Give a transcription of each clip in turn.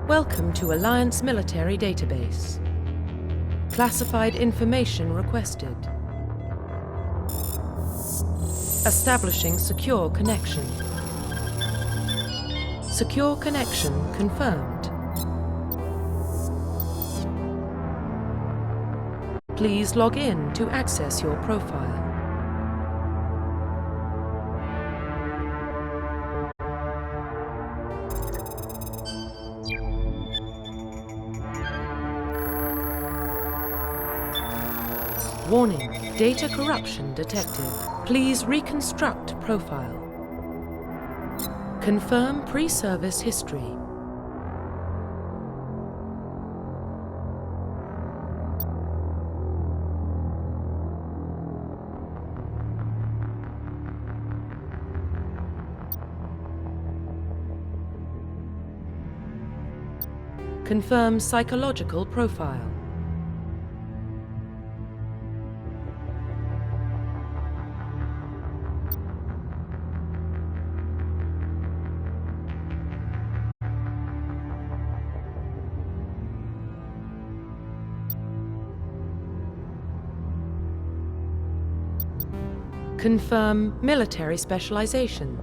Welcome to Alliance Military Database. Classified information requested. Establishing secure connection. Secure connection confirmed. Please log in to access your profile. Warning, data corruption detected. Please reconstruct profile. Confirm pre-service history. Confirm psychological profile. Confirm military specialization.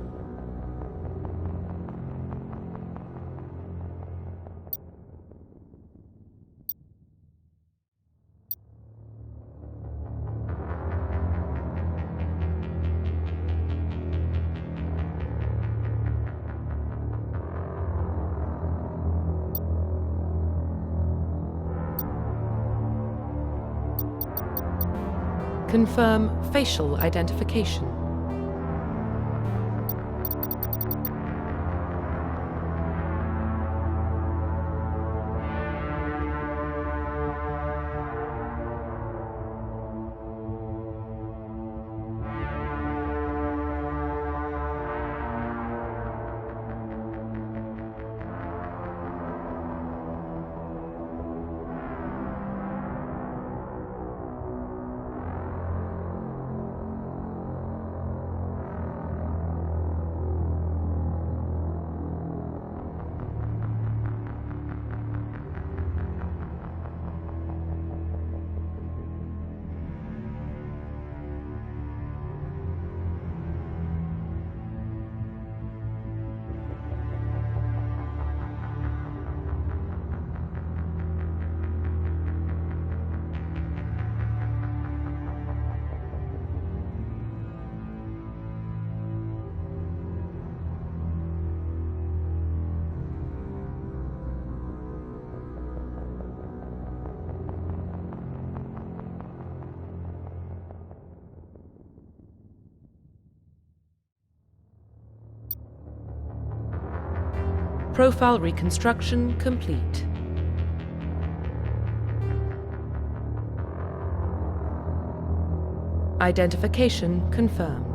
Confirm facial identification. Profile reconstruction complete. Identification confirmed.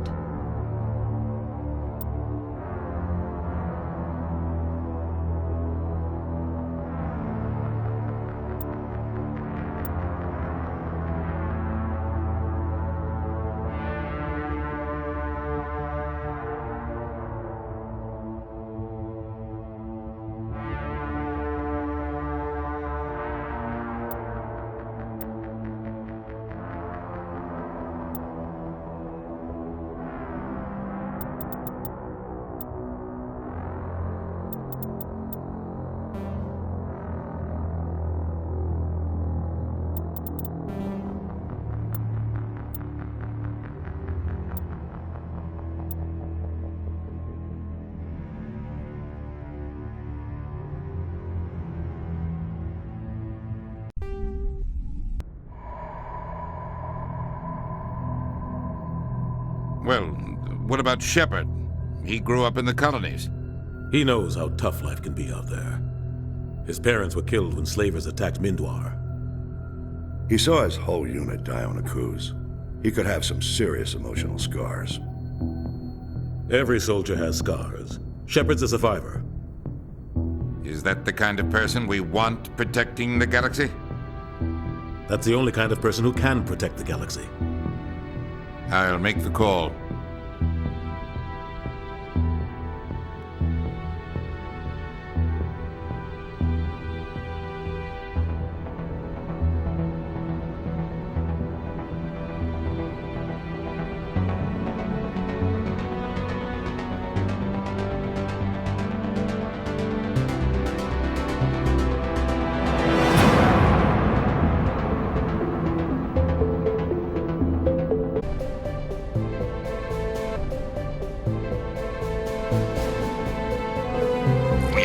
Well, what about Shepard? He grew up in the colonies. He knows how tough life can be out there. His parents were killed when slavers attacked Mindwar. He saw his whole unit die on a cruise. He could have some serious emotional scars. Every soldier has scars. Shepard's a survivor. Is that the kind of person we want protecting the galaxy? That's the only kind of person who can protect the galaxy. I'll make the call.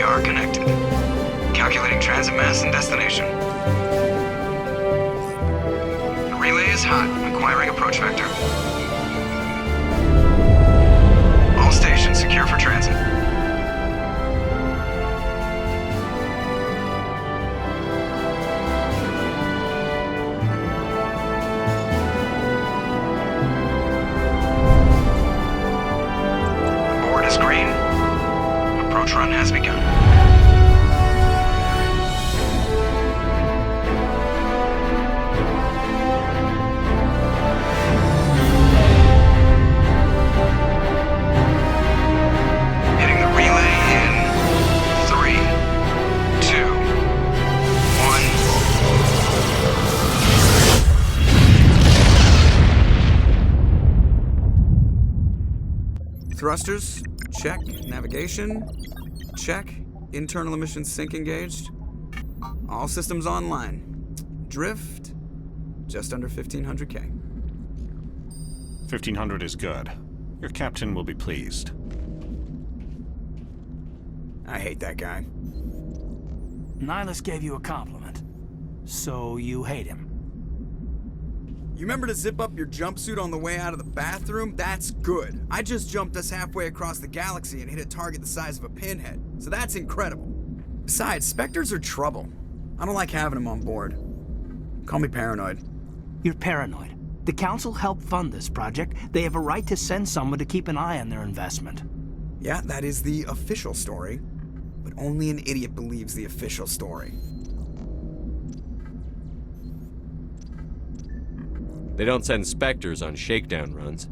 We are connected. Calculating transit mass and destination. The relay is hot. Acquiring approach vector. All stations secure for transit. Board is green. Approach run has begun. Hitting the relay in 3, 2, 1. Thrusters, check. Navigation, check. Internal emissions sync engaged. All systems online. Drift, just under 1,500K. 1,500 is good. Your captain will be pleased. I hate that guy. Nihilus gave you a compliment. So you hate him. You remember to zip up your jumpsuit on the way out of the bathroom? That's good. I just jumped us halfway across the galaxy and hit a target the size of a pinhead. So that's incredible. Besides, Spectres are trouble. I don't like having them on board. Call me paranoid. You're paranoid. The Council helped fund this project. They have a right to send someone to keep an eye on their investment. Yeah, that is the official story. But only an idiot believes the official story. They don't send Spectres on shakedown runs.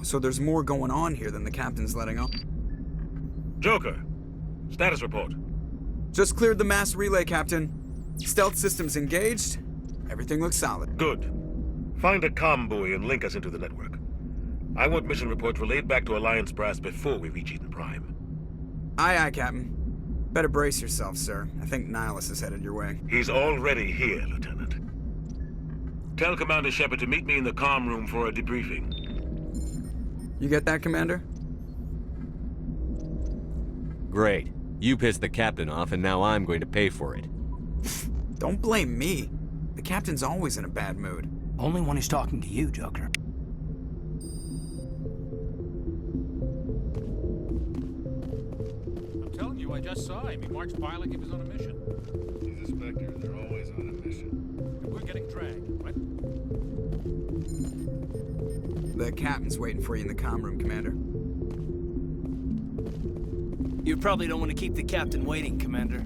So there's more going on here than the captain's letting on. Joker, status report. Just cleared the mass relay, Captain. Stealth systems engaged. Everything looks solid. Good. Find a comm buoy and link us into the network. I want mission reports relayed back to Alliance Brass before we reach Eden Prime. Aye, aye, Captain. Better brace yourself, sir. I think Nihilus is headed your way. He's already here, Lieutenant. Tell Commander Shepard to meet me in the comm room for a debriefing. You get that, Commander? Great. You pissed the captain off, and now I'm going to pay for it. Don't blame me. The captain's always in a bad mood. Only when he's talking to you, Joker. I'm telling you, I just saw him. He marched by like he was on a mission. He's a Spectre. They're always on a mission. We're getting dragged, right? The captain's waiting for you in the comm room, Commander. You probably don't want to keep the captain waiting, Commander.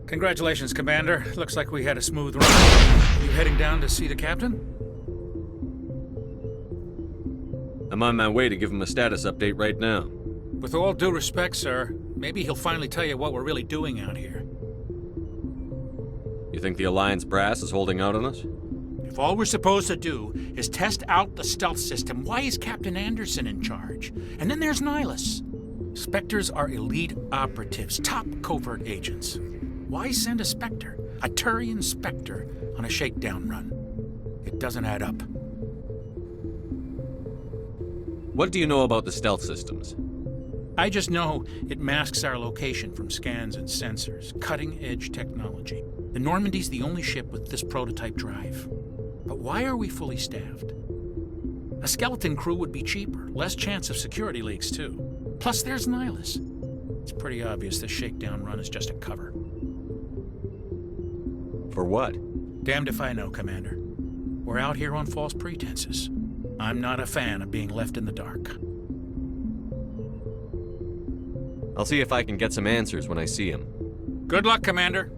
Congratulations, Commander. Looks like we had a smooth run. You heading down to see the captain? I'm on my way to give him a status update right now. With all due respect, sir, maybe he'll finally tell you what we're really doing out here. You think the Alliance Brass is holding out on us? If all we're supposed to do is test out the stealth system, why is Captain Anderson in charge? And then there's Nihilus. Spectres are elite operatives, top covert agents. Why send a Spectre, a Turian Spectre, on a shakedown run? It doesn't add up. What do you know about the stealth systems? I just know it masks our location from scans and sensors. Cutting-edge technology. The Normandy's the only ship with this prototype drive. But why are we fully staffed? A skeleton crew would be cheaper, less chance of security leaks, too. Plus, there's Nihilus. It's pretty obvious this shakedown run is just a cover. For what? Damned if I know, Commander. We're out here on false pretenses. I'm not a fan of being left in the dark. I'll see if I can get some answers when I see him. Good luck, Commander.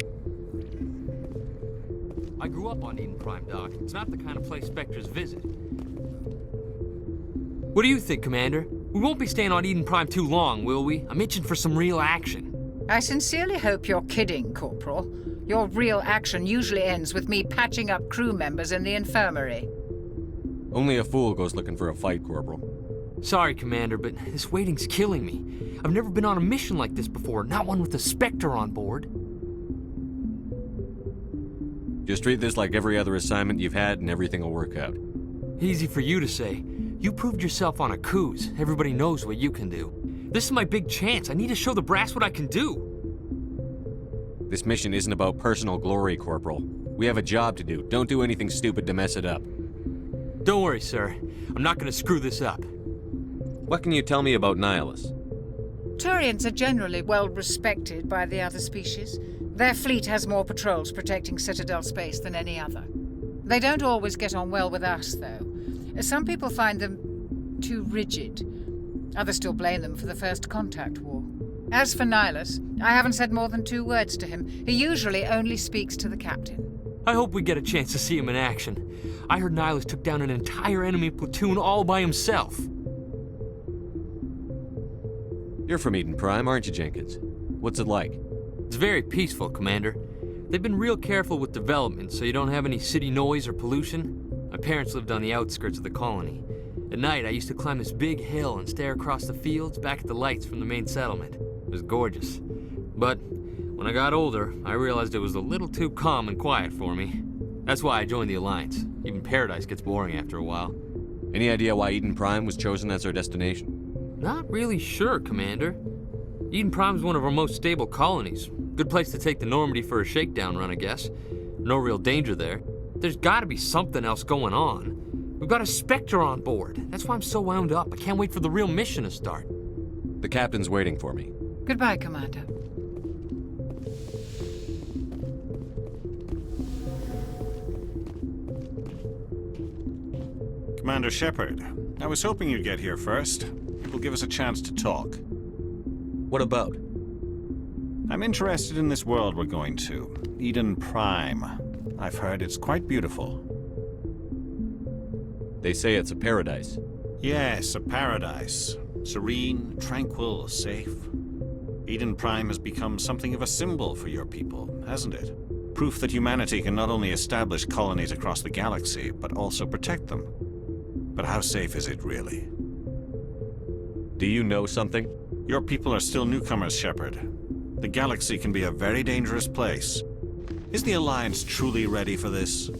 I grew up on Eden Prime, Doc. It's not the kind of place Spectres visit. What do you think, Commander? We won't be staying on Eden Prime too long, will we? I'm itching for some real action. I sincerely hope you're kidding, Corporal. Your real action usually ends with me patching up crew members in the infirmary. Only a fool goes looking for a fight, Corporal. Sorry, Commander, but this waiting's killing me. I've never been on a mission like this before, not one with a Spectre on board. Just treat this like every other assignment you've had and everything will work out. Easy for you to say. You proved yourself on Akuz. Everybody knows what you can do. This is my big chance. I need to show the brass what I can do. This mission isn't about personal glory, Corporal. We have a job to do. Don't do anything stupid to mess it up. Don't worry, sir. I'm not gonna screw this up. What can you tell me about Nihilus? Turians are generally well respected by the other species. Their fleet has more patrols protecting Citadel space than any other. They don't always get on well with us, though. Some people find them too rigid. Others still blame them for the First Contact War. As for Nihilus, I haven't said more than 2 words to him. He usually only speaks to the captain. I hope we get a chance to see him in action. I heard Nihilus took down an entire enemy platoon all by himself. You're from Eden Prime, aren't you, Jenkins? What's it like? It's very peaceful, Commander. They've been real careful with development, so you don't have any city noise or pollution. My parents lived on the outskirts of the colony. At night, I used to climb this big hill and stare across the fields back at the lights from the main settlement. It was gorgeous. But when I got older, I realized it was a little too calm and quiet for me. That's why I joined the Alliance. Even Paradise gets boring after a while. Any idea why Eden Prime was chosen as our destination? Not really sure, Commander. Eden Prime's one of our most stable colonies. Good place to take the Normandy for a shakedown run, I guess. No real danger there. There's gotta be something else going on. We've got a Spectre on board. That's why I'm so wound up. I can't wait for the real mission to start. The captain's waiting for me. Goodbye, Commander. Commander Shepard, I was hoping you'd get here first. It will give us a chance to talk. What about? I'm interested in this world we're going to, Eden Prime. I've heard it's quite beautiful. They say it's a paradise. Yes, a paradise. Serene, tranquil, safe. Eden Prime has become something of a symbol for your people, hasn't it? Proof that humanity can not only establish colonies across the galaxy, but also protect them. But how safe is it, really? Do you know something? Your people are still newcomers, Shepard. The galaxy can be a very dangerous place. Is the Alliance truly ready for this?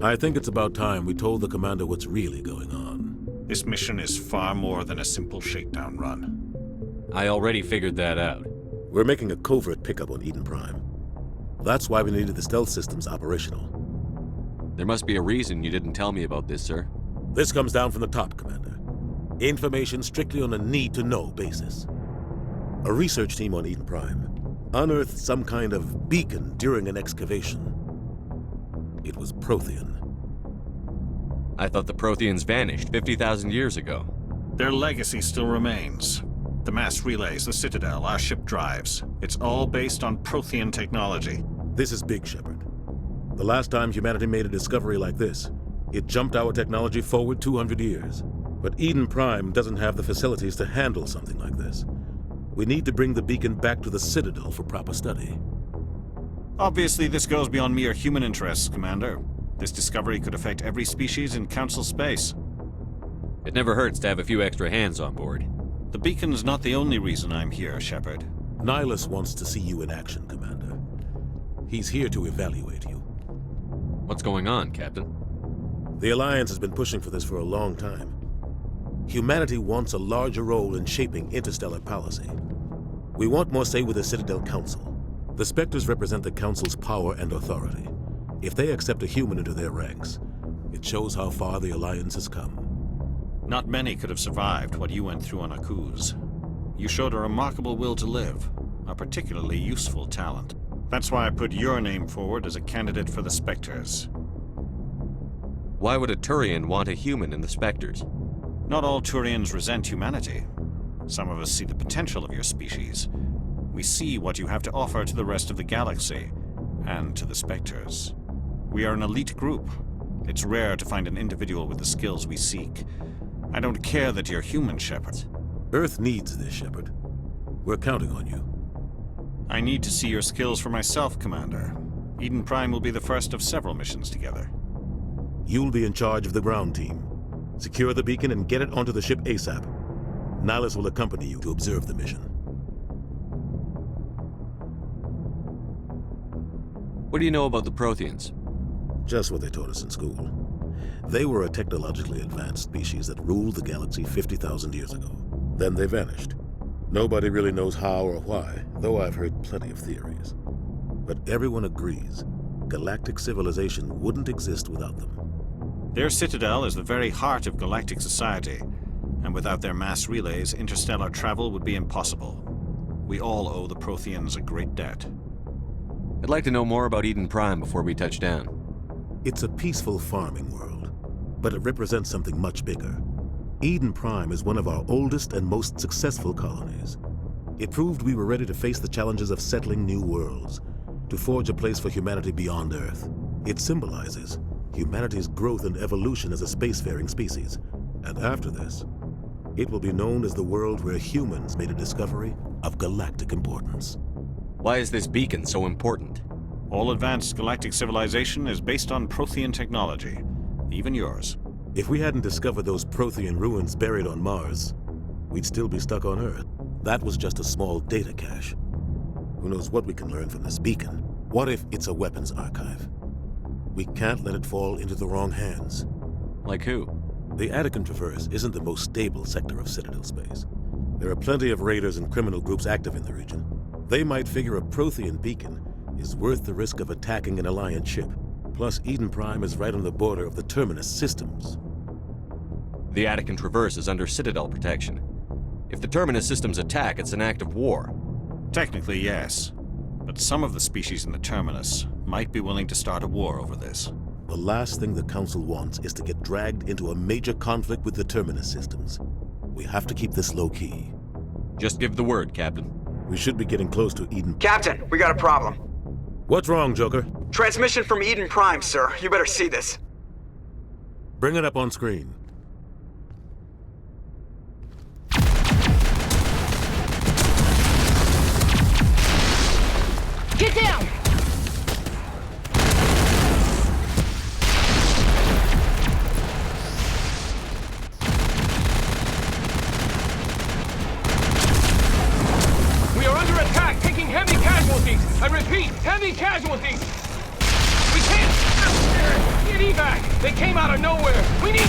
I think it's about time we told the Commander what's really going on. This mission is far more than a simple shakedown run. I already figured that out. We're making a covert pickup on Eden Prime. That's why we needed the stealth systems operational. There must be a reason you didn't tell me about this, sir. This comes down from the top, Commander. Information strictly on a need-to-know basis. A research team on Eden Prime unearthed some kind of beacon during an excavation. It was Prothean. I thought the Protheans vanished 50,000 years ago. Their legacy still remains. The mass relays, the Citadel, our ship drives. It's all based on Prothean technology. This is big, Shepard. The last time humanity made a discovery like this, it jumped our technology forward 200 years. But Eden Prime doesn't have the facilities to handle something like this. We need to bring the beacon back to the Citadel for proper study. Obviously, this goes beyond mere human interests, Commander. This discovery could affect every species in Council space. It never hurts to have a few extra hands on board. The beacon's not the only reason I'm here, Shepard. Nihilus wants to see you in action, Commander. He's here to evaluate you. What's going on, Captain? The Alliance has been pushing for this for a long time. Humanity wants a larger role in shaping interstellar policy. We want more say with the Citadel Council. The Spectres represent the Council's power and authority. If they accept a human into their ranks, it shows how far the Alliance has come. Not many could have survived what you went through on Akuz. You showed a remarkable will to live, a particularly useful talent. That's why I put your name forward as a candidate for the Spectres. Why would a Turian want a human in the Spectres? Not all Turians resent humanity. Some of us see the potential of your species. We see what you have to offer to the rest of the galaxy, and to the Spectres. We are an elite group. It's rare to find an individual with the skills we seek. I don't care that you're human, Shepard. Earth needs this, Shepard. We're counting on you. I need to see your skills for myself, Commander. Eden Prime will be the first of several missions together. You'll be in charge of the ground team. Secure the beacon and get it onto the ship ASAP. Nihilus will accompany you to observe the mission. What do you know about the Protheans? Just what they taught us in school. They were a technologically advanced species that ruled the galaxy 50,000 years ago. Then they vanished. Nobody really knows how or why, though I've heard plenty of theories. But everyone agrees galactic civilization wouldn't exist without them. Their citadel is the very heart of galactic society, and without their mass relays, interstellar travel would be impossible. We all owe the Protheans a great debt. I'd like to know more about Eden Prime before we touch down. It's a peaceful farming world, but it represents something much bigger. Eden Prime is one of our oldest and most successful colonies. It proved we were ready to face the challenges of settling new worlds, to forge a place for humanity beyond Earth. It symbolizes humanity's growth and evolution as a spacefaring species. And after this, it will be known as the world where humans made a discovery of galactic importance. Why is this beacon so important? All advanced galactic civilization is based on Prothean technology, even yours. If we hadn't discovered those Prothean ruins buried on Mars, we'd still be stuck on Earth. That was just a small data cache. Who knows what we can learn from this beacon? What if it's a weapons archive? We can't let it fall into the wrong hands. Like who? The Attican Traverse isn't the most stable sector of Citadel space. There are plenty of raiders and criminal groups active in the region. They might figure a Prothean beacon is worth the risk of attacking an Alliance ship. Plus, Eden Prime is right on the border of the Terminus systems. The Attican Traverse is under Citadel protection. If the Terminus systems attack, it's an act of war. Technically, yes. But some of the species in the Terminus might be willing to start a war over this. The last thing the Council wants is to get dragged into a major conflict with the Terminus systems. We have to keep this low-key. Just give the word, Captain. We should be getting close to Eden. Captain, we got a problem. What's wrong, Joker? Transmission from Eden Prime, sir. You better see this. Bring it up on screen. Get down! We are under attack, taking heavy casualties. I repeat, heavy casualties. We can't get evac. They came out of nowhere. We need...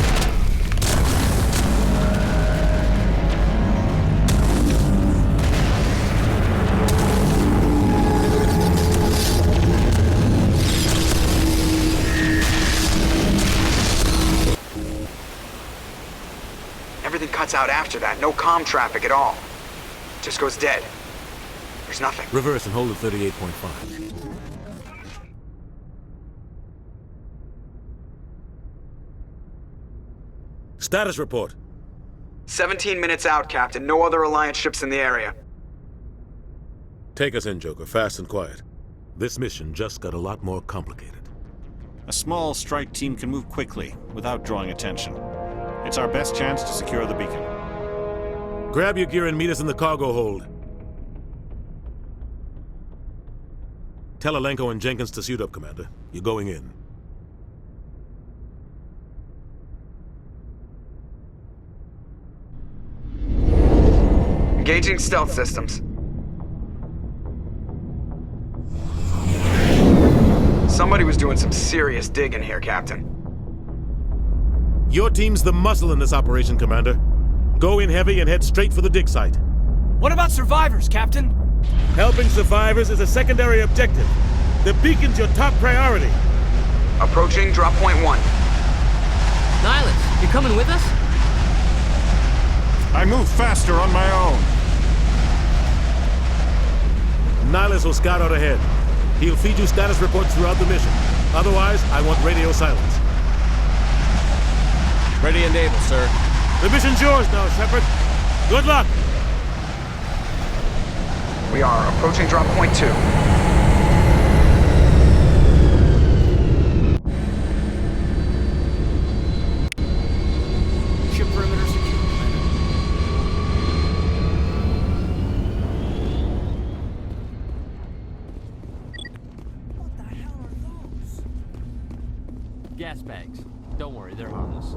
Everything cuts out after that. No comm traffic at all. Just goes dead. There's nothing. Reverse and hold at 38.5. Status report. 17 minutes out, Captain. No other Alliance ships in the area. Take us in, Joker, fast and quiet. This mission just got a lot more complicated. A small strike team can move quickly, without drawing attention. It's our best chance to secure the beacon. Grab your gear and meet us in the cargo hold. Tell Alenko and Jenkins to suit up, Commander. You're going in. Engaging stealth systems. Somebody was doing some serious digging here, Captain. Your team's the muscle in this operation, Commander. Go in heavy and head straight for the dig site. What about survivors, Captain? Helping survivors is a secondary objective. The beacon's your top priority. Approaching drop point 1. Nihilus, you coming with us? I move faster on my own. Nihilus will scout out ahead. He'll feed you status reports throughout the mission. Otherwise, I want radio silence. Ready and able, sir. The mission's yours now, Shepard. Good luck. We are approaching drop point 2. Ship perimeter secure, What the hell are those? Gas bags. Don't worry, they're harmless.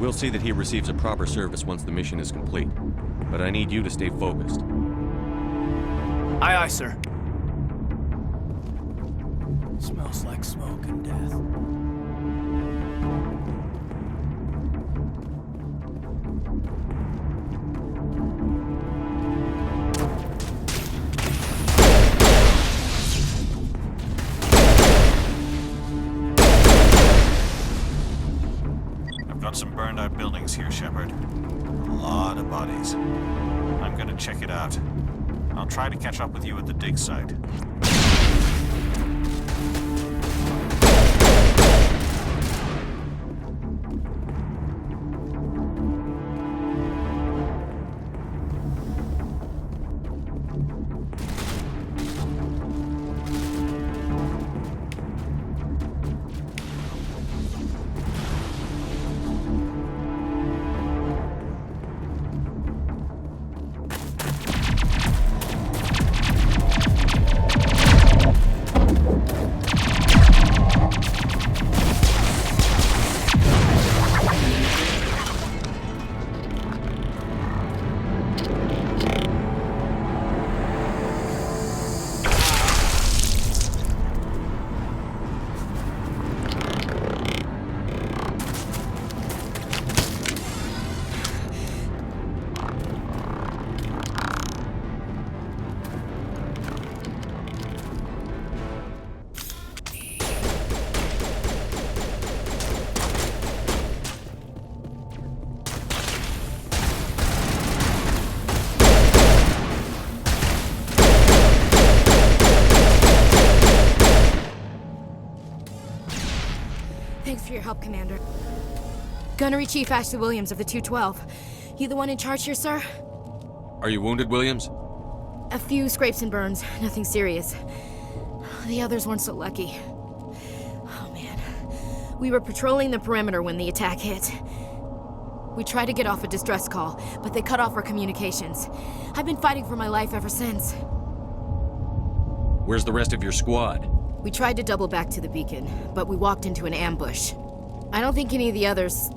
We'll see that he receives a proper service once the mission is complete. But I need you to stay focused. Aye, aye, sir. Smells like smoke and death. I've got some burned out buildings here, Shepard. A lot of bodies. I'm gonna check it out. I'll try to catch up with you at the dig site. Thanks for your help, Commander. Gunnery Chief Ashley Williams of the 212. You the one in charge here, sir? Are you wounded, Williams? A few scrapes and burns, nothing serious. The others weren't so lucky. Oh man. We were patrolling the perimeter when the attack hit. We tried to get off a distress call, but they cut off our communications. I've been fighting for my life ever since. Where's the rest of your squad? We tried to double back to the beacon, but we walked into an ambush. I don't think any of the others...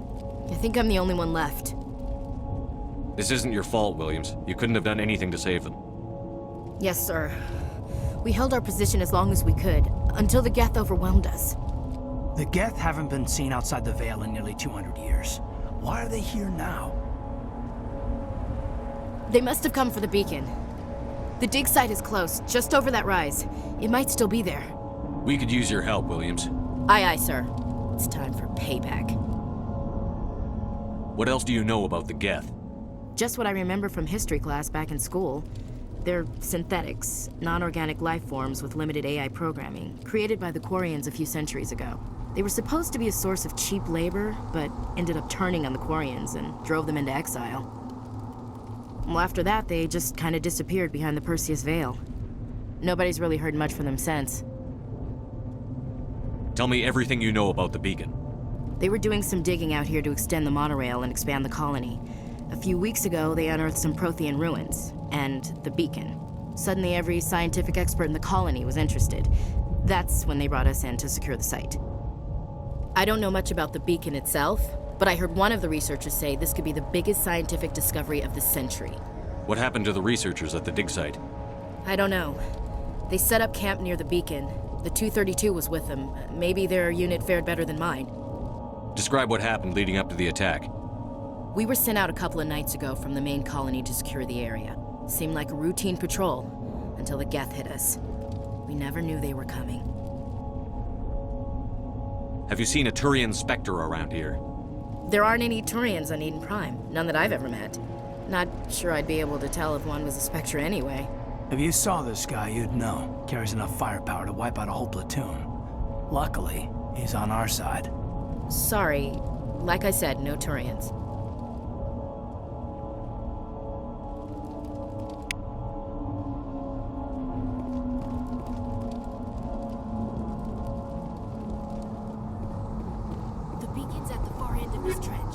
I think I'm the only one left. This isn't your fault, Williams. You couldn't have done anything to save them. Yes, sir. We held our position as long as we could, until the Geth overwhelmed us. The Geth haven't been seen outside the Veil in nearly 200 years. Why are they here now? They must have come for the beacon. The dig site is close, just over that rise. It might still be there. We could use your help, Williams. Aye, aye, sir. It's time for payback. What else do you know about the Geth? Just what I remember from history class back in school. They're synthetics, non-organic life forms with limited AI programming, created by the Quarians a few centuries ago. They were supposed to be a source of cheap labor, but ended up turning on the Quarians and drove them into exile. Well, after that, they just kind of disappeared behind the Perseus Veil. Nobody's really heard much from them since. Tell me everything you know about the beacon. They were doing some digging out here to extend the monorail and expand the colony. A few weeks ago, they unearthed some Prothean ruins, and the beacon. Suddenly, every scientific expert in the colony was interested. That's when they brought us in to secure the site. I don't know much about the beacon itself, but I heard one of the researchers say this could be the biggest scientific discovery of the century. What happened to the researchers at the dig site? I don't know. They set up camp near the beacon. The 232 was with them. Maybe their unit fared better than mine. Describe what happened leading up to the attack. We were sent out a couple of nights ago from the main colony to secure the area. Seemed like a routine patrol, until the Geth hit us. We never knew they were coming. Have you seen a Turian Spectre around here? There aren't any Turians on Eden Prime, none that I've ever met. Not sure I'd be able to tell if one was a Spectre anyway. If you saw this guy, you'd know. Carries enough firepower to wipe out a whole platoon. Luckily, he's on our side. Sorry. Like I said, no Turians. The beacon's at the far end of this trench.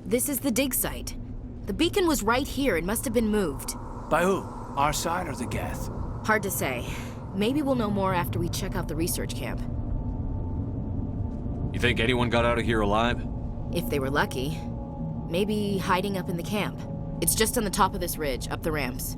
This is the dig site. The beacon was right here. It must have been moved. By who? Our side or the Geth? Hard to say. Maybe we'll know more after we check out the research camp. You think anyone got out of here alive? If they were lucky. Maybe hiding up in the camp. It's just on the top of this ridge, up the ramps.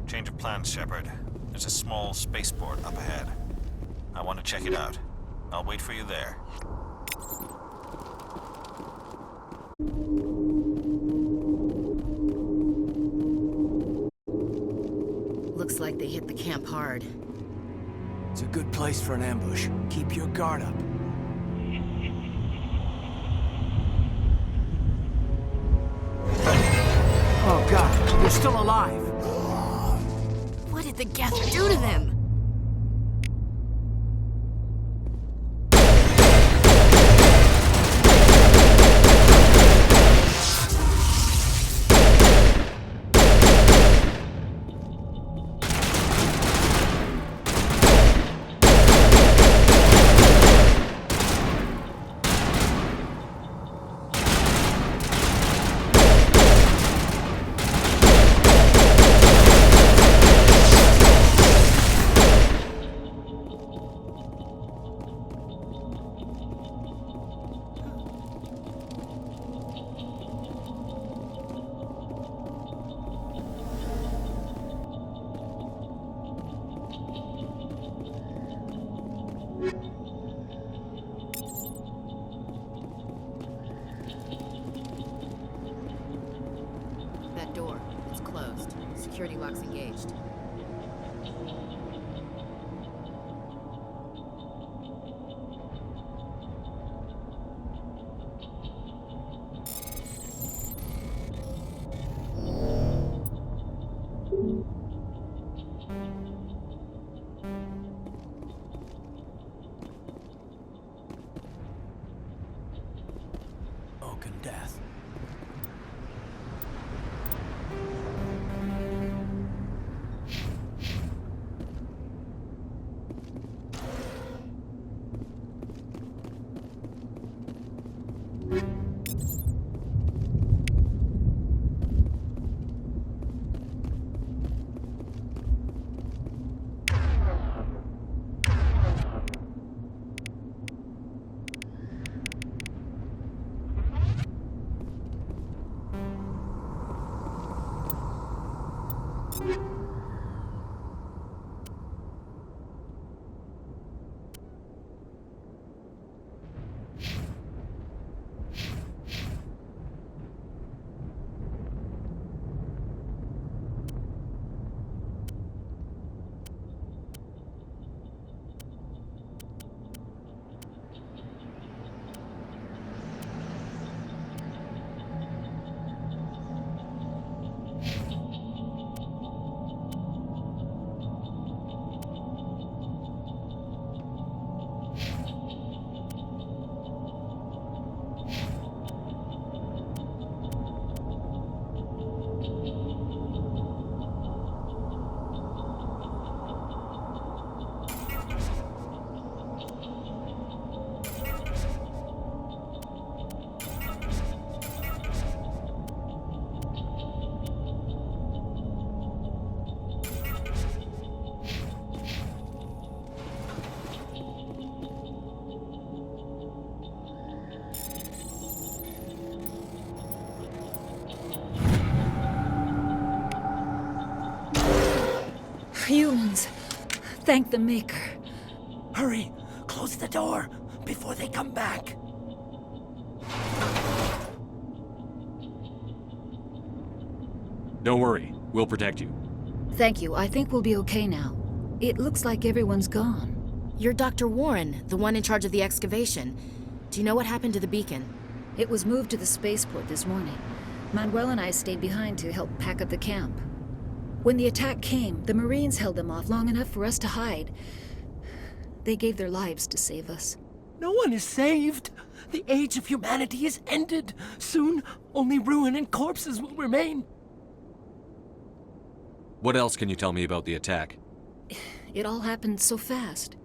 Change of plans, Shepard. There's a small spaceport up ahead. I want to check it out. I'll wait for you there. Looks like they hit the camp hard. It's a good place for an ambush. Keep your guard up. Oh god, they're still alive! What did the Geth do to them? That door, it's closed. Security lock's engaged. Oak and death. Thank the Maker. Hurry! Close the door before they come back. Don't worry, we'll protect you. Thank you. I think we'll be okay now. It looks like everyone's gone. You're Dr. Warren, the one in charge of the excavation. Do you know what happened to the beacon? It was moved to the spaceport this morning. Manuel and I stayed behind to help pack up the camp. When the attack came, the Marines held them off long enough for us to hide. They gave their lives to save us. No one is saved. The age of humanity is ended. Soon, only ruin and corpses will remain. What else can you tell me about the attack? It all happened so fast.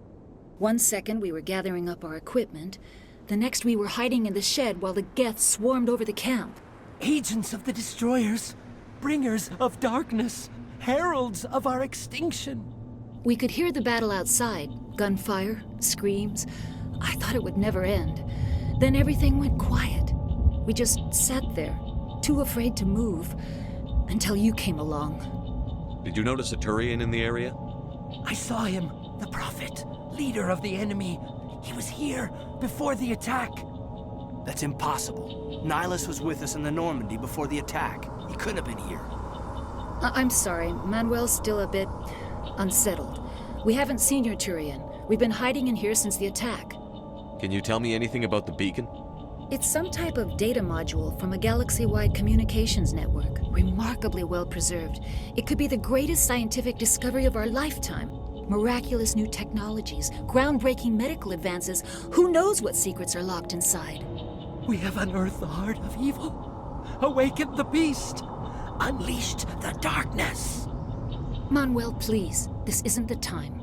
1 second we were gathering up our equipment. The next we were hiding in the shed while the Geth swarmed over the camp. Agents of the Destroyers, bringers of darkness, heralds of our extinction. We could hear the battle outside. Gunfire, screams. I thought it would never end. Then everything went quiet. We just sat there, too afraid to move, until you came along. Did you notice a Turian in the area? I saw him, the Prophet, leader of the enemy. He was here before the attack. That's impossible. Nihilus was with us in the Normandy before the attack. He couldn't have been here. I'm sorry. Manuel's still a bit unsettled. We haven't seen your Turian. We've been hiding in here since the attack. Can you tell me anything about the beacon? It's some type of data module from a galaxy-wide communications network. Remarkably well preserved. It could be the greatest scientific discovery of our lifetime. Miraculous new technologies, groundbreaking medical advances. Who knows what secrets are locked inside? We have unearthed the heart of evil, awakened the beast, unleashed the darkness. Manuel, please. This isn't the time.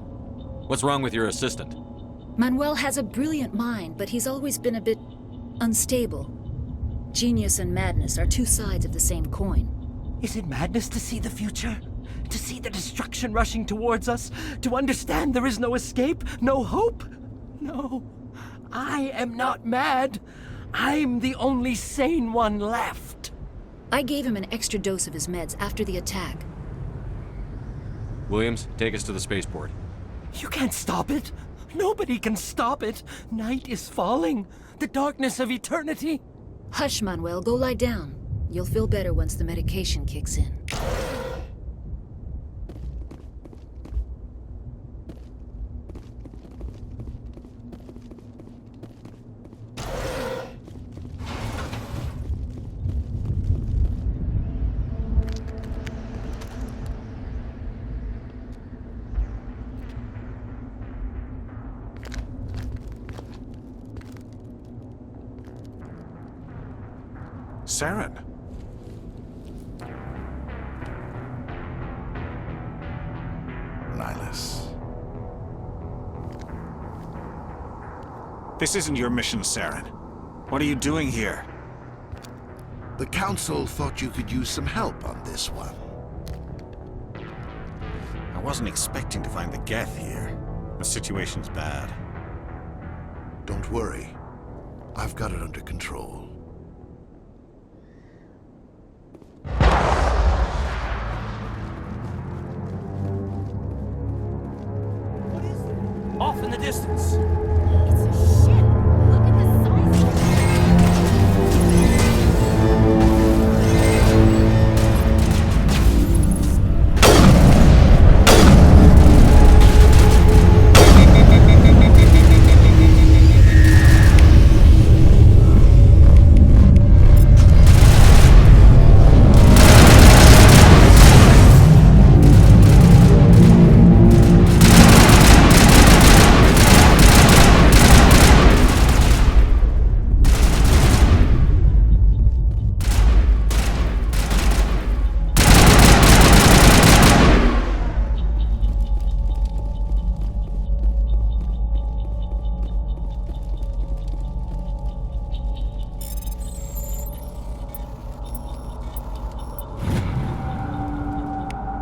What's wrong with your assistant? Manuel has a brilliant mind, but he's always been a bit unstable. Genius and madness are two sides of the same coin. Is it madness to see the future? To see the destruction rushing towards us? To understand there is no escape? No hope? No. I am not mad. I'm the only sane one left. I gave him an extra dose of his meds after the attack. Williams, take us to the spaceport. You can't stop it. Nobody can stop it. Night is falling. The darkness of eternity. Hush, Manuel. Go lie down. You'll feel better once the medication kicks in. Saren. Nihilus. This isn't your mission, Saren. What are you doing here? The Council thought you could use some help on this one. I wasn't expecting to find the Geth here. The situation's bad. Don't worry. I've got it under control. Off in the distance.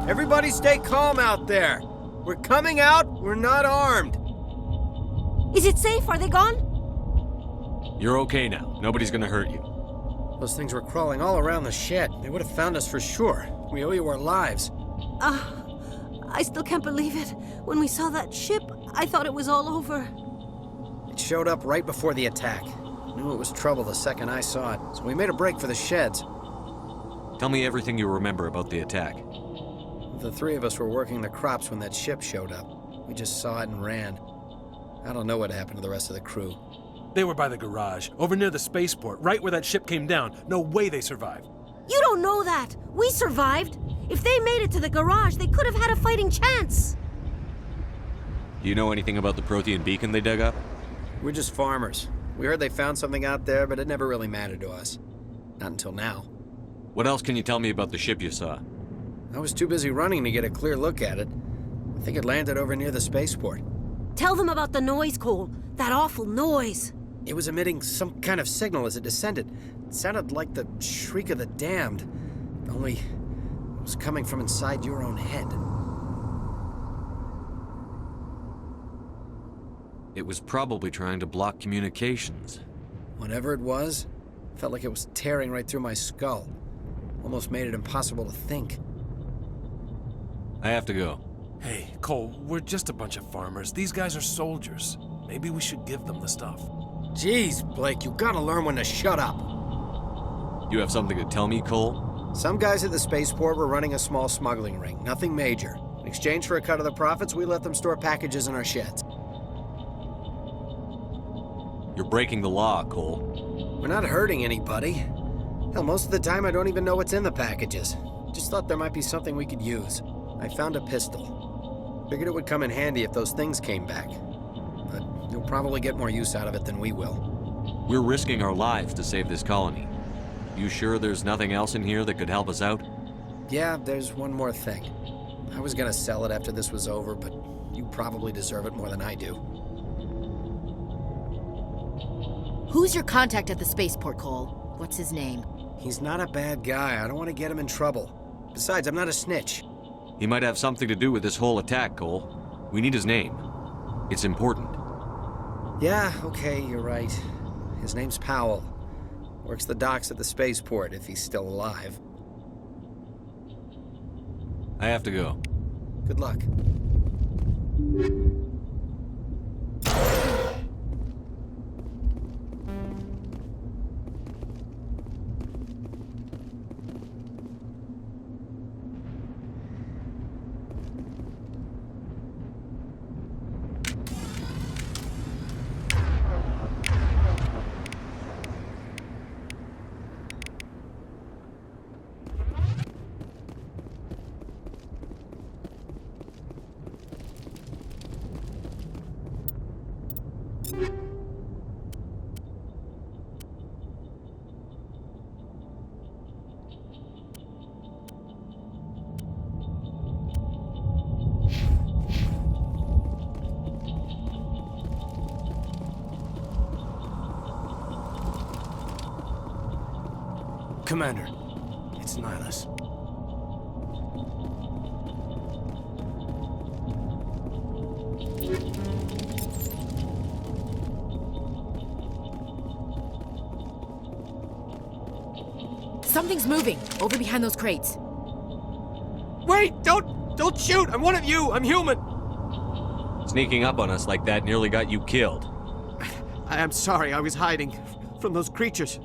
Everybody stay calm out there. We're coming out, we're not armed. Is it safe? Are they gone? You're okay now. Nobody's gonna hurt you. Those things were crawling all around the shed. They would have found us for sure. We owe you our lives. I still can't believe it. When we saw that ship, I thought it was all over. It showed up right before the attack. Knew it was trouble the second I saw it, so we made a break for the sheds. Tell me everything you remember about the attack. The three of us were working the crops when that ship showed up. We just saw it and ran. I don't know what happened to the rest of the crew. They were by the garage, over near the spaceport, right where that ship came down. No way they survived. You don't know that. We survived. If they made it to the garage, they could have had a fighting chance. Do you know anything about the Prothean beacon they dug up? We're just farmers. We heard they found something out there, but it never really mattered to us. Not until now. What else can you tell me about the ship you saw? I was too busy running to get a clear look at it. I think it landed over near the spaceport. Tell them about the noise, Cole. That awful noise. It was emitting some kind of signal as it descended. It sounded like the shriek of the damned. Only it was coming from inside your own head. It was probably trying to block communications. Whatever it was, felt like it was tearing right through my skull. Almost made it impossible to think. I have to go. Hey, Cole, we're just a bunch of farmers. These guys are soldiers. Maybe we should give them the stuff. Jeez, Blake, you gotta learn when to shut up. You have something to tell me, Cole? Some guys at the spaceport were running a small smuggling ring, nothing major. In exchange for a cut of the profits, we let them store packages in our sheds. You're breaking the law, Cole. We're not hurting anybody. Hell, most of the time I don't even know what's in the packages. Just thought there might be something we could use. I found a pistol. Figured it would come in handy if those things came back. But you'll probably get more use out of it than we will. We're risking our lives to save this colony. You sure there's nothing else in here that could help us out? Yeah, there's one more thing. I was gonna sell it after this was over, but you probably deserve it more than I do. Who's your contact at the spaceport, Cole? What's his name? He's not a bad guy. I don't want to get him in trouble. Besides, I'm not a snitch. He might have something to do with this whole attack, Cole. We need his name. It's important. Yeah, okay, you're right. His name's Powell. Works the docks at the spaceport, if he's still alive. I have to go. Good luck. Commander, it's Nihilus. Something's moving, over behind those crates. Wait! Don't shoot! I'm one of you! I'm human! Sneaking up on us like that nearly got you killed. I'm sorry, I was hiding from those creatures.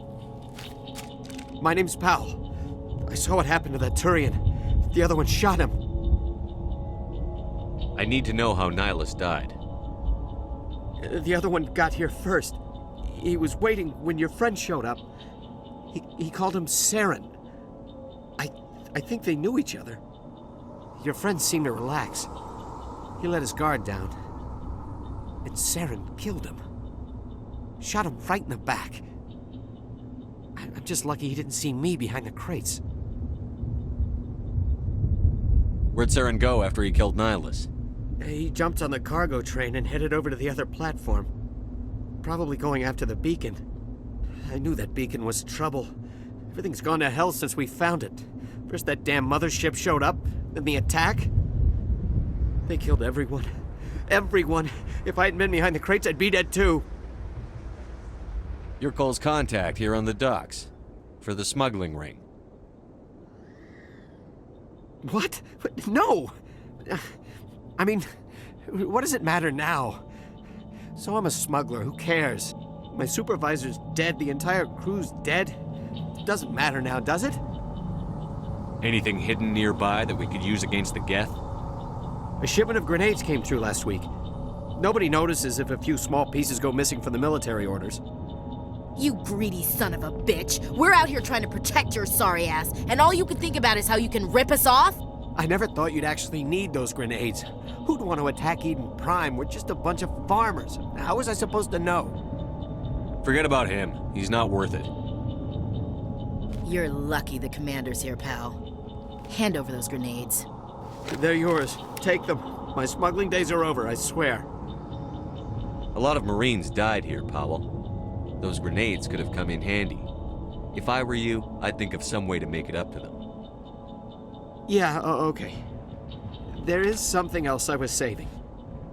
My name's Powell. I saw what happened to that Turian. The other one shot him. I need to know how Nihilus died. The other one got here first. He was waiting when your friend showed up. He called him Saren. I think they knew each other. Your friend seemed to relax. He let his guard down. And Saren killed him. Shot him right in the back. I'm just lucky he didn't see me behind the crates. Where'd Saren go after he killed Nihilus? He jumped on the cargo train and headed over to the other platform. Probably going after the beacon. I knew that beacon was trouble. Everything's gone to hell since we found it. First that damn mothership showed up, then the attack. They killed everyone. Everyone. If I hadn't been behind the crates, I'd be dead too. You're Cole's contact here on the docks. For the smuggling ring. What? No! I mean, what does it matter now? So I'm a smuggler, who cares? My supervisor's dead, the entire crew's dead. Doesn't matter now, does it? Anything hidden nearby that we could use against the Geth? A shipment of grenades came through last week. Nobody notices if a few small pieces go missing from the military orders. You greedy son of a bitch. We're out here trying to protect your sorry ass, and all you can think about is how you can rip us off? I never thought you'd actually need those grenades. Who'd want to attack Eden Prime? We're just a bunch of farmers. How was I supposed to know? Forget about him. He's not worth it. You're lucky the commander's here, pal. Hand over those grenades. They're yours. Take them. My smuggling days are over, I swear. A lot of Marines died here, Powell. Those grenades could have come in handy. If I were you, I'd think of some way to make it up to them. Yeah, okay. There is something else I was saving.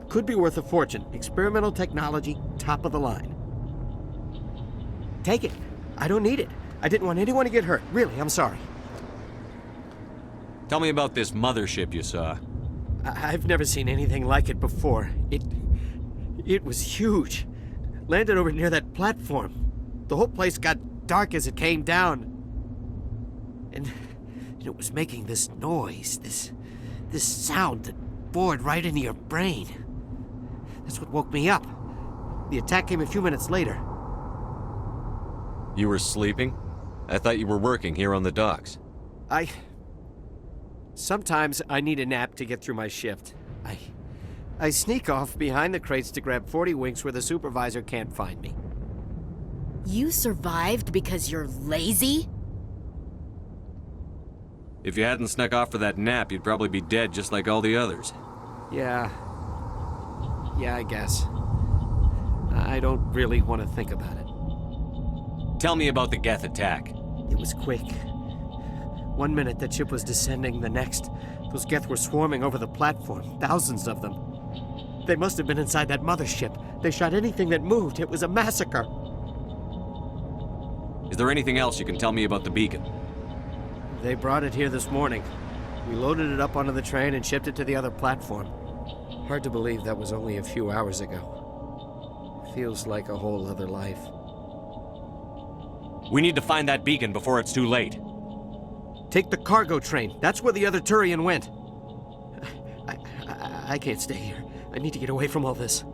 Could be worth a fortune. Experimental technology, top of the line. Take it. I don't need it. I didn't want anyone to get hurt. Really, I'm sorry. Tell me about this mothership you saw. I've never seen anything like it before. It was huge. Landed over near that platform. The whole place got dark as it came down. And it was making this noise, this sound that bored right into your brain. That's what woke me up. The attack came a few minutes later. You were sleeping? I thought you were working here on the docks. Sometimes I need a nap to get through my shift. I sneak off behind the crates to grab 40 winks where the supervisor can't find me. You survived because you're lazy? If you hadn't snuck off for that nap, you'd probably be dead just like all the others. Yeah, I guess. I don't really want to think about it. Tell me about the Geth attack. It was quick. 1 minute that ship was descending, the next, those Geth were swarming over the platform, thousands of them. They must have been inside that mothership. They shot anything that moved. It was a massacre. Is there anything else you can tell me about the beacon? They brought it here this morning. We loaded it up onto the train and shipped it to the other platform. Hard to believe that was only a few hours ago. Feels like a whole other life. We need to find that beacon before it's too late. Take the cargo train. That's where the other Turian went. I can't stay here. I need to get away from all this.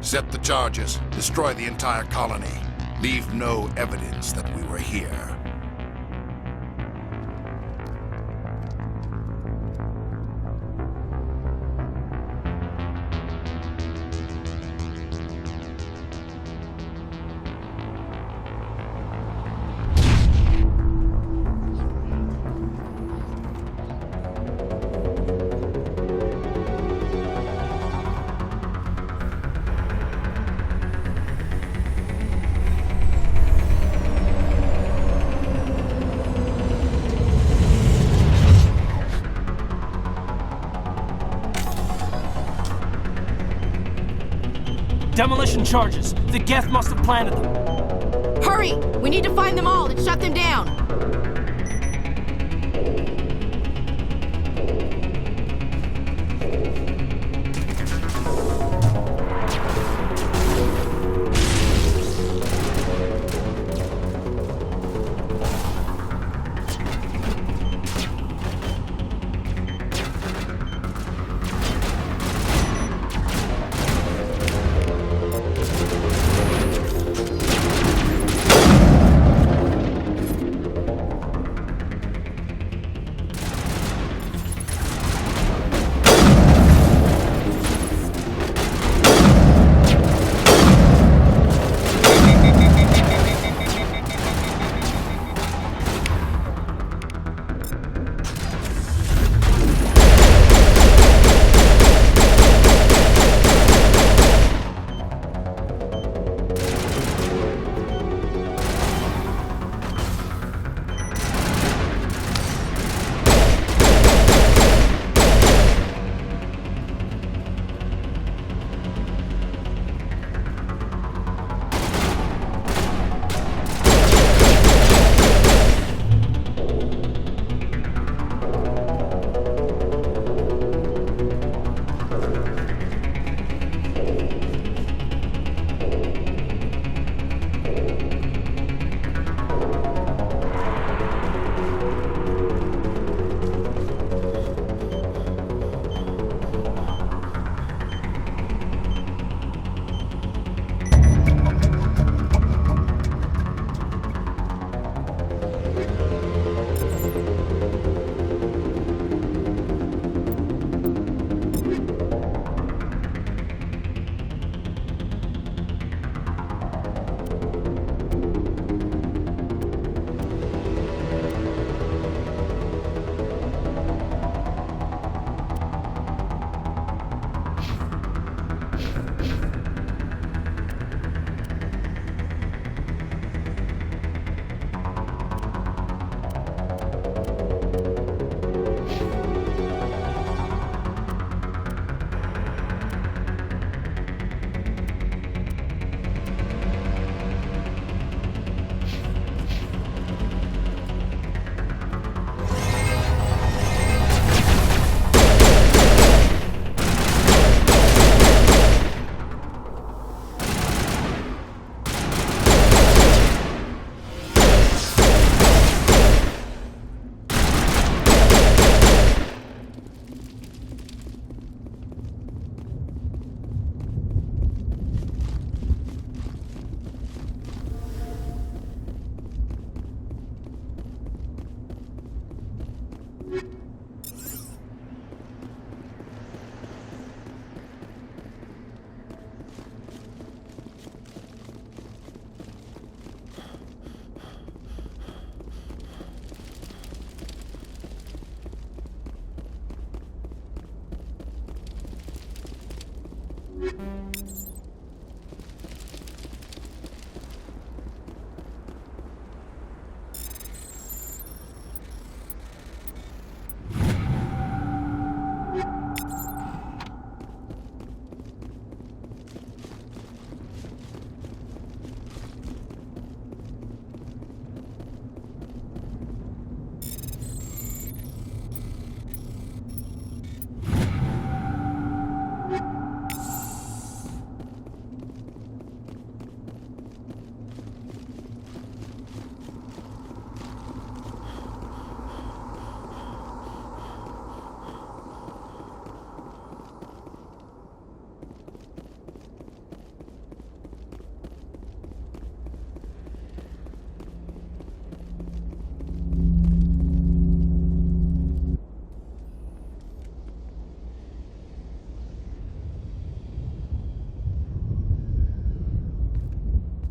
Set the charges. Destroy the entire colony. Leave no evidence that we were here. Demolition charges. The Geth must have planted them. Hurry! We need to find them all and shut them down!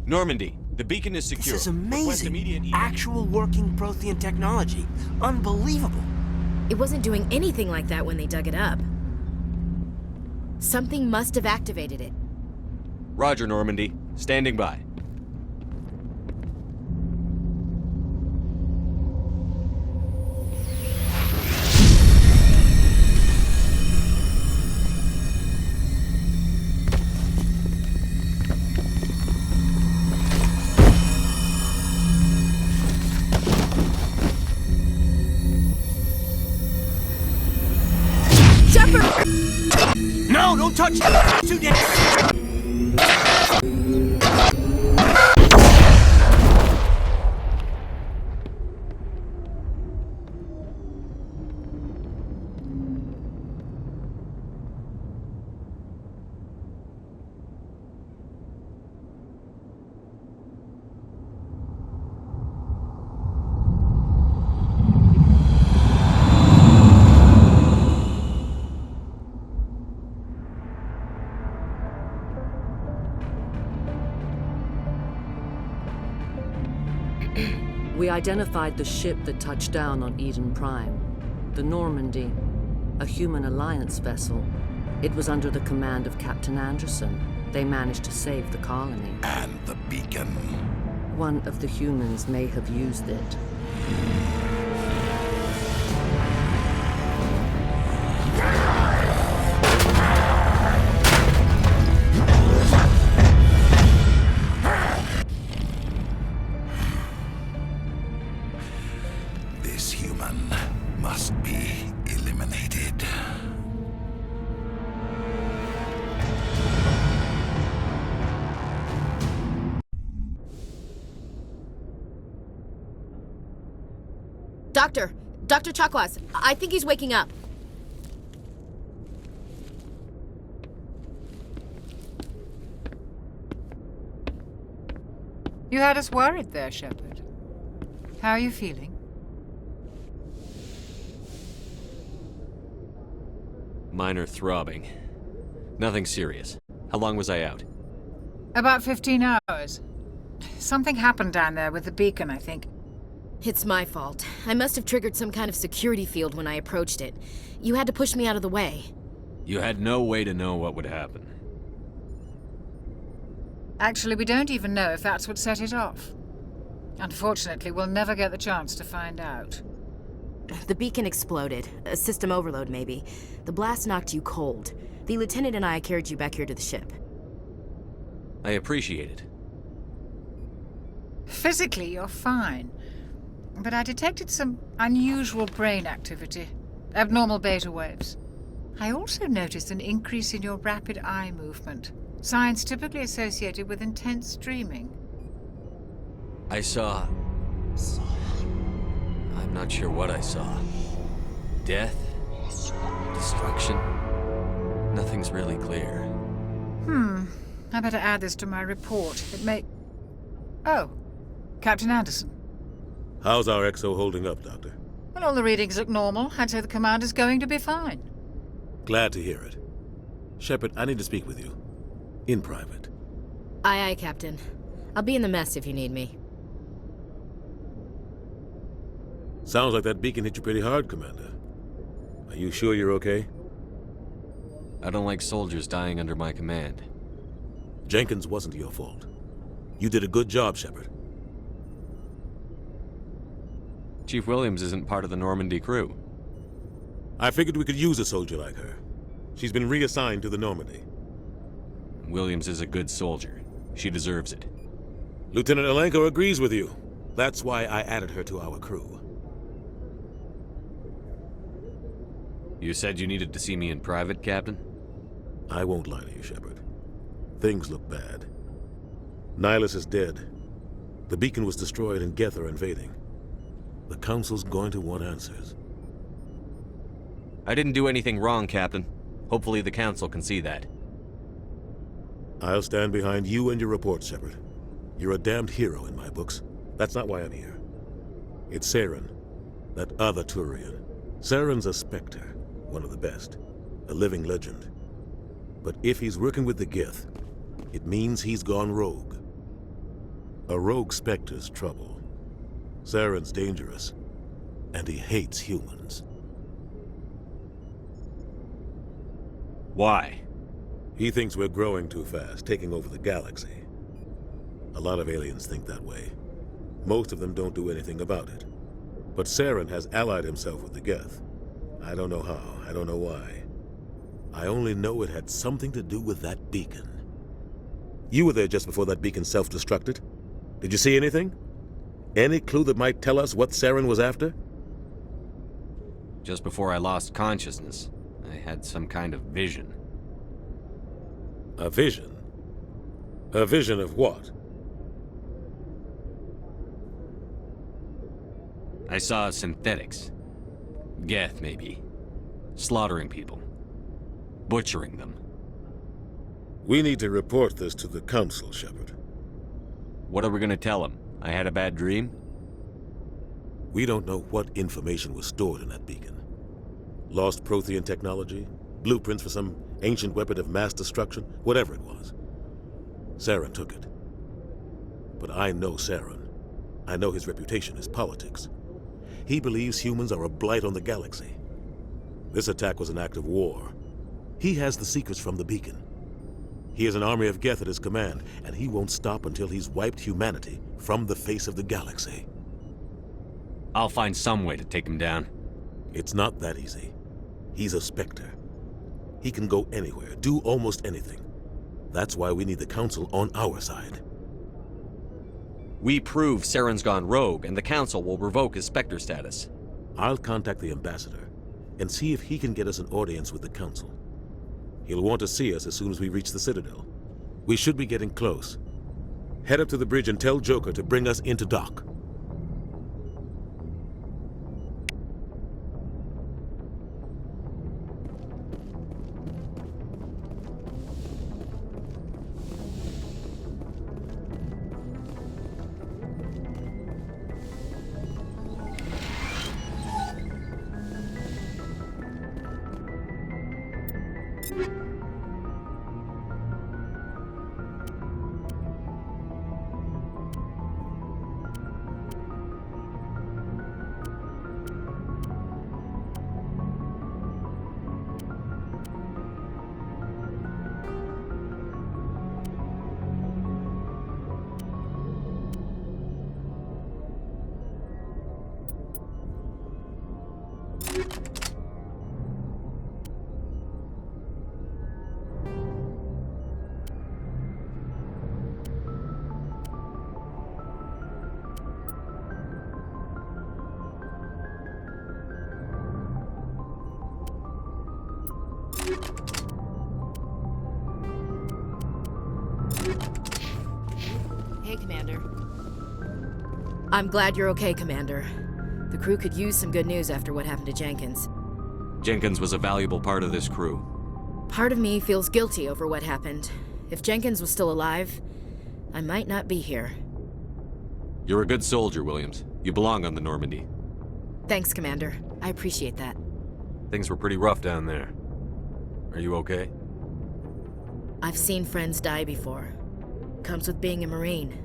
Normandy, the beacon is secure. This is Request immediate amazing. Actual working Prothean technology. Unbelievable. It wasn't doing anything like that when they dug it up. Something must have activated it. Roger, Normandy. Standing by. No, don't touch it! Too dangerous! We identified the ship that touched down on Eden Prime. The Normandy, a human alliance vessel. It was under the command of Captain Anderson. They managed to save the colony. And the beacon. One of the humans may have used it. This human must be eliminated. Dr. Chakwas, I think he's waking up. You had us worried there, Shepard. How are you feeling? Minor throbbing. Nothing serious. How long was I out? About 15 hours. Something happened down there with the beacon, I think. It's my fault. I must have triggered some kind of security field when I approached it. You had to push me out of the way. You had no way to know what would happen. Actually, we don't even know if that's what set it off. Unfortunately, we'll never get the chance to find out. The beacon exploded. A system overload, maybe. The blast knocked you cold. The lieutenant and I carried you back here to the ship. I appreciate it. Physically, you're fine. But I detected some unusual brain activity. Abnormal beta waves. I also noticed an increase in your rapid eye movement. Signs typically associated with intense dreaming. I saw... I'm not sure what I saw. Death? Destruction? Nothing's really clear. I better add this to my report. It may... Oh, Captain Anderson. How's our XO holding up, Doctor? Well, all the readings look normal. I'd say the commander's going to be fine. Glad to hear it. Shepard, I need to speak with you. In private. Aye, Captain. I'll be in the mess if you need me. Sounds like that beacon hit you pretty hard, Commander. Are you sure you're okay? I don't like soldiers dying under my command. Jenkins wasn't your fault. You did a good job, Shepard. Chief Williams isn't part of the Normandy crew. I figured we could use a soldier like her. She's been reassigned to the Normandy. Williams is a good soldier. She deserves it. Lieutenant Alenko agrees with you. That's why I added her to our crew. You said you needed to see me in private, Captain? I won't lie to you, Shepard. Things look bad. Nihilus is dead. The beacon was destroyed and Geth are invading. The Council's going to want answers. I didn't do anything wrong, Captain. Hopefully the Council can see that. I'll stand behind you and your report, Shepard. You're a damned hero in my books. That's not why I'm here. It's Saren, that other Turian. Saren's a Spectre, one of the best, a living legend. But if he's working with the Geth, it means he's gone rogue. A rogue Spectre's trouble. Saren's dangerous, and he hates humans. Why? He thinks we're growing too fast, taking over the galaxy. A lot of aliens think that way. Most of them don't do anything about it. But Saren has allied himself with the Geth. I don't know how, I don't know why. I only know it had something to do with that beacon. You were there just before that beacon self-destructed. Did you see anything? Any clue that might tell us what Saren was after? Just before I lost consciousness, I had some kind of vision. A vision? A vision of what? I saw synthetics. Geth, maybe. Slaughtering people. Butchering them. We need to report this to the Council, Shepard. What are we gonna tell them? I had a bad dream? We don't know what information was stored in that beacon. Lost Prothean technology? Blueprints for some ancient weapon of mass destruction? Whatever it was. Saren took it. But I know Saren. I know his reputation is politics. He believes humans are a blight on the galaxy. This attack was an act of war. He has the secrets from the beacon. He has an army of Geth at his command, and he won't stop until he's wiped humanity from the face of the galaxy. I'll find some way to take him down. It's not that easy. He's a Spectre. He can go anywhere, do almost anything. That's why we need the Council on our side. We prove Saren's gone rogue, and the Council will revoke his Spectre status. I'll contact the Ambassador and see if he can get us an audience with the Council. He'll want to see us as soon as we reach the Citadel. We should be getting close. Head up to the bridge and tell Joker to bring us into dock. Hey, Commander. I'm glad you're okay, Commander. The crew could use some good news after what happened to Jenkins. Jenkins was a valuable part of this crew. Part of me feels guilty over what happened. If Jenkins was still alive, I might not be here. You're a good soldier, Williams. You belong on the Normandy. Thanks, Commander. I appreciate that. Things were pretty rough down there. Are you okay? I've seen friends die before. Comes with being a Marine.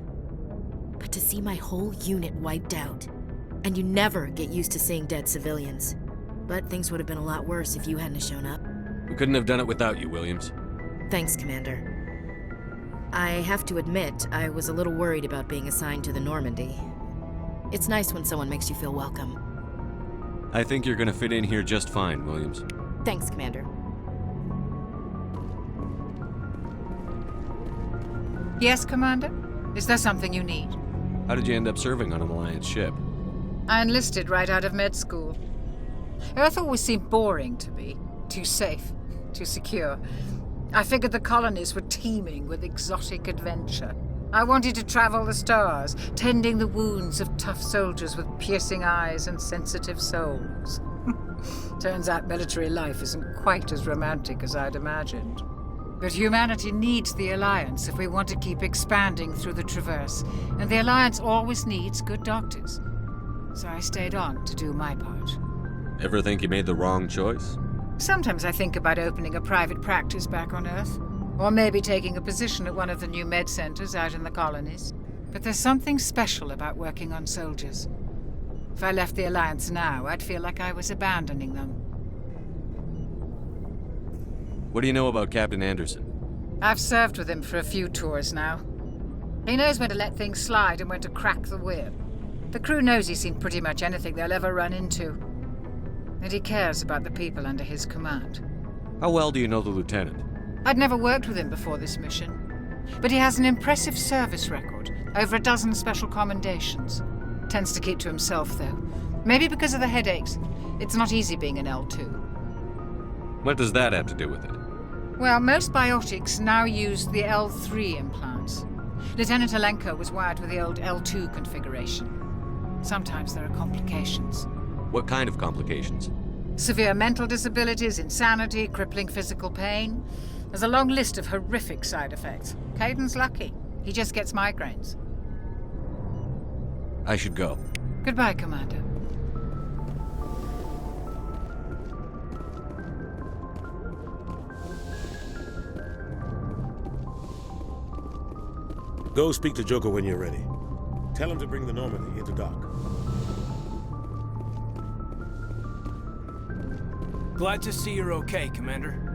But to see my whole unit wiped out, and you never get used to seeing dead civilians. But things would have been a lot worse if you hadn't shown up. We couldn't have done it without you, Williams. Thanks, Commander. I have to admit, I was a little worried about being assigned to the Normandy. It's nice when someone makes you feel welcome. I think you're gonna fit in here just fine, Williams. Thanks, Commander. Yes, Commander? Is there something you need? How did you end up serving on an Alliance ship? I enlisted right out of med school. Earth always seemed boring to me. Too safe, too secure. I figured the colonies were teeming with exotic adventure. I wanted to travel the stars, tending the wounds of tough soldiers with piercing eyes and sensitive souls. Turns out military life isn't quite as romantic as I'd imagined. But humanity needs the Alliance if we want to keep expanding through the Traverse, and the Alliance always needs good doctors. So I stayed on to do my part. Ever think you made the wrong choice? Sometimes I think about opening a private practice back on Earth, or maybe taking a position at one of the new med centers out in the colonies. But there's something special about working on soldiers. If I left the Alliance now, I'd feel like I was abandoning them. What do you know about Captain Anderson? I've served with him for a few tours now. He knows when to let things slide and when to crack the whip. The crew knows he's seen pretty much anything they'll ever run into. And he cares about the people under his command. How well do you know the lieutenant? I'd never worked with him before this mission. But he has an impressive service record, over a dozen special commendations. Tends to keep to himself, though. Maybe because of the headaches. It's not easy being an L2. What does that have to do with it? Well, most biotics now use the L3 implants. Lieutenant Alenko was wired with the old L2 configuration. Sometimes there are complications. What kind of complications? Severe mental disabilities, insanity, crippling physical pain. There's a long list of horrific side effects. Caden's lucky. He just gets migraines. I should go. Goodbye, Commander. Go speak to Joker when you're ready. Tell him to bring the Normandy into dock. Glad to see you're okay, Commander.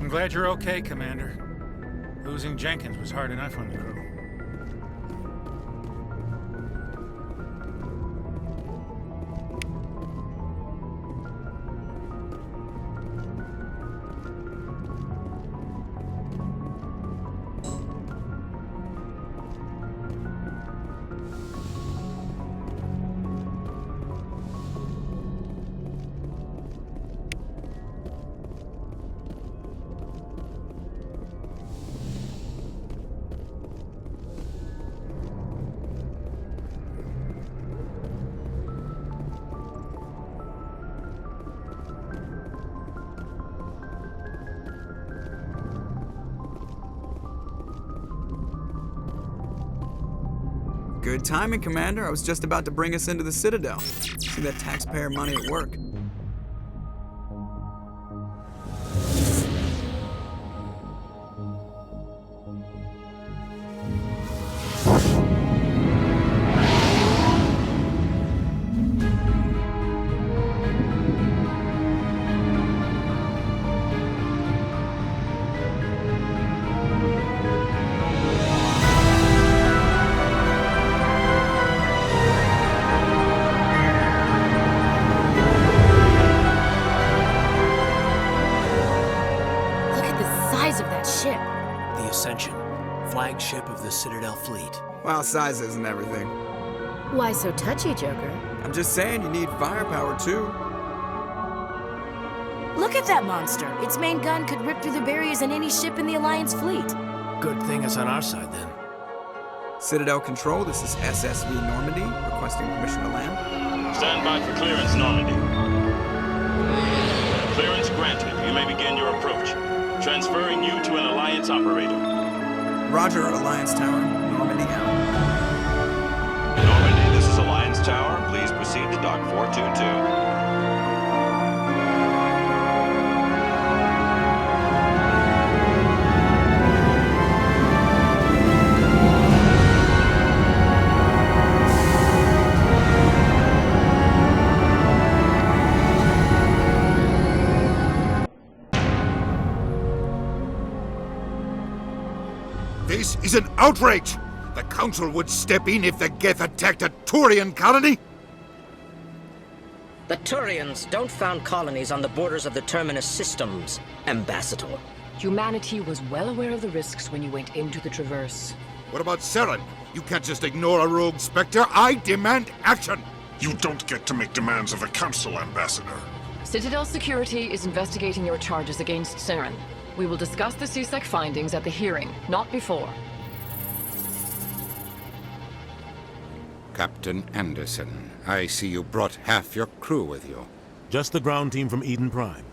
I'm glad you're okay, Commander. Losing Jenkins was hard enough on the crew. Good timing, Commander. I was just about to bring us into the Citadel. See that taxpayer money at work. Flagship of the Citadel fleet. Well, size isn't everything. Why so touchy, Joker? I'm just saying you need firepower, too. Look at that monster. Its main gun could rip through the barriers in any ship in the Alliance fleet. Good thing it's on our side, then. Citadel Control, this is SSV Normandy, requesting permission to land. Stand by for clearance, Normandy. Clearance granted. You may begin your approach. Transferring you to an Alliance operator. Roger, Alliance Tower. Normandy out. Normandy, this is Alliance Tower. Please proceed to Dock 422. This is an outrage! The Council would step in if the Geth attacked a Turian colony? The Turians don't found colonies on the borders of the Terminus systems, Ambassador. Humanity was well aware of the risks when you went into the Traverse. What about Saren? You can't just ignore a rogue Spectre. I demand action! You don't get to make demands of the Council, Ambassador. Citadel Security is investigating your charges against Saren. We will discuss the CSEC findings at the hearing, not before. Captain Anderson, I see you brought half your crew with you. Just the ground team from Eden Prime,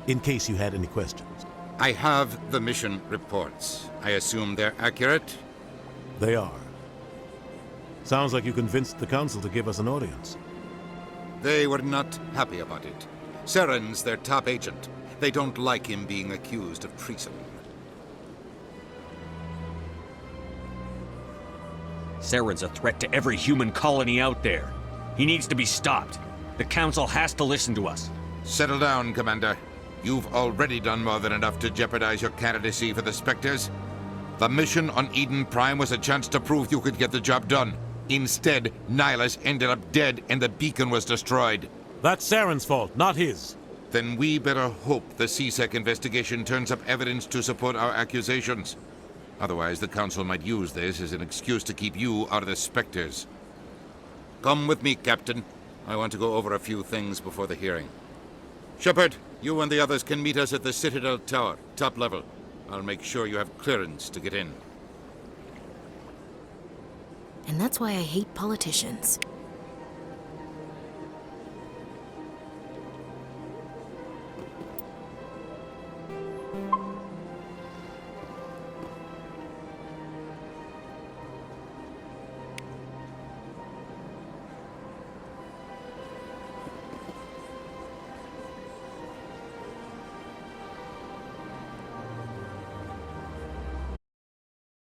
in case you had any questions. I have the mission reports. I assume they're accurate? They are. Sounds like you convinced the Council to give us an audience. They were not happy about it. Saren's their top agent. They don't like him being accused of treason. Saren's a threat to every human colony out there. He needs to be stopped. The Council has to listen to us. Settle down, Commander. You've already done more than enough to jeopardize your candidacy for the Spectres. The mission on Eden Prime was a chance to prove you could get the job done. Instead, Nihilus ended up dead and the beacon was destroyed. That's Saren's fault, not his. Then we better hope the CSEC investigation turns up evidence to support our accusations. Otherwise, the Council might use this as an excuse to keep you out of the Spectres. Come with me, Captain. I want to go over a few things before the hearing. Shepard, you and the others can meet us at the Citadel Tower, top level. I'll make sure you have clearance to get in. And that's why I hate politicians.